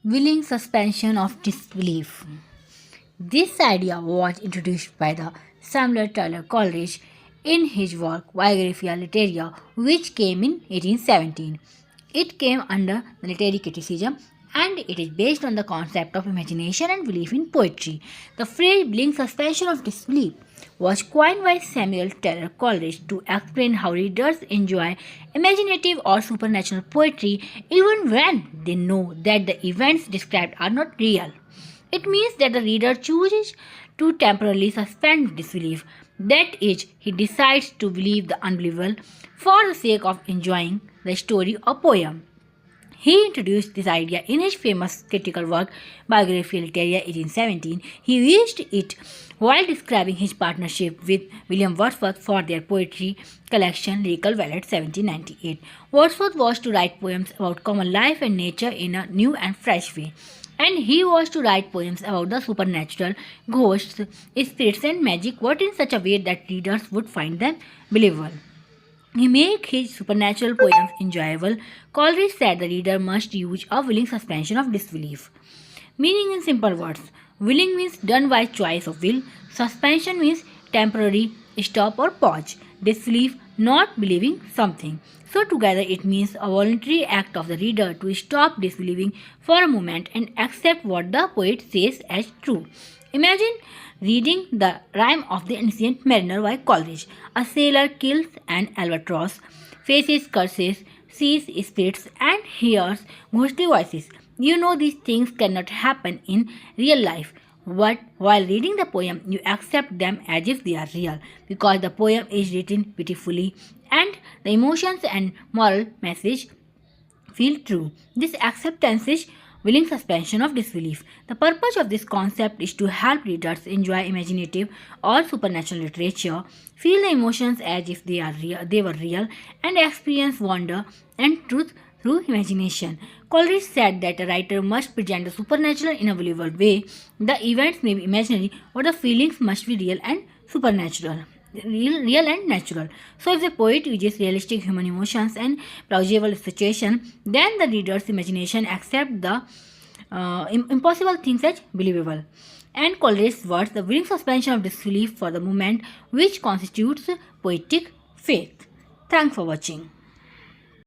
Willing suspension of disbelief. This idea was introduced by the Samuel Taylor Coleridge in his work Biographia Literaria, which came in 1817. It came under the literary criticism and it is based on the concept of imagination and belief in poetry. The phrase willing suspension of disbelief was coined by Samuel Taylor Coleridge to explain how readers enjoy imaginative or supernatural poetry even when they know that the events described are not real. It means that the reader chooses to temporarily suspend disbelief. That is, he decides to believe the unbelievable for the sake of enjoying the story or poem. He introduced this idea in his famous critical work Biographia Literaria 1817. He used it while describing his partnership with William Wordsworth for their poetry collection Lyrical Ballad 1798. Wordsworth was to write poems about common life and nature in a new and fresh way, and he was to write poems about the supernatural, ghosts, spirits, and magic, but in such a way that readers would find them believable. He made his supernatural poems enjoyable. Coleridge said the reader must use a willing suspension of disbelief. Meaning in simple words, willing means done by choice of will, suspension means temporary stop or pause, disbelief not believing something. So together it means a voluntary act of the reader to stop disbelieving for a moment and accept what the poet says as true. Imagine reading the Rime of the Ancient Mariner by Coleridge. A sailor kills an albatross, faces curses, sees spirits, and hears ghostly voices. You know these things cannot happen in real life, but while reading the poem, you accept them as if they are real because the poem is written beautifully and the emotions and moral message feel true. This acceptance is willing suspension of disbelief. The purpose of this concept is to help readers enjoy imaginative or supernatural literature, feel the emotions as if they were real, and experience wonder and truth through imagination. Coleridge said that a writer must present the supernatural in a believable way. The events may be imaginary, but the feelings must be real and supernatural. Real and natural. So, if the poet uses realistic human emotions and plausible situation, then the reader's imagination accepts the impossible things as believable. And Coleridge's words, the willing suspension of disbelief for the moment, which constitutes poetic faith. Thanks for watching.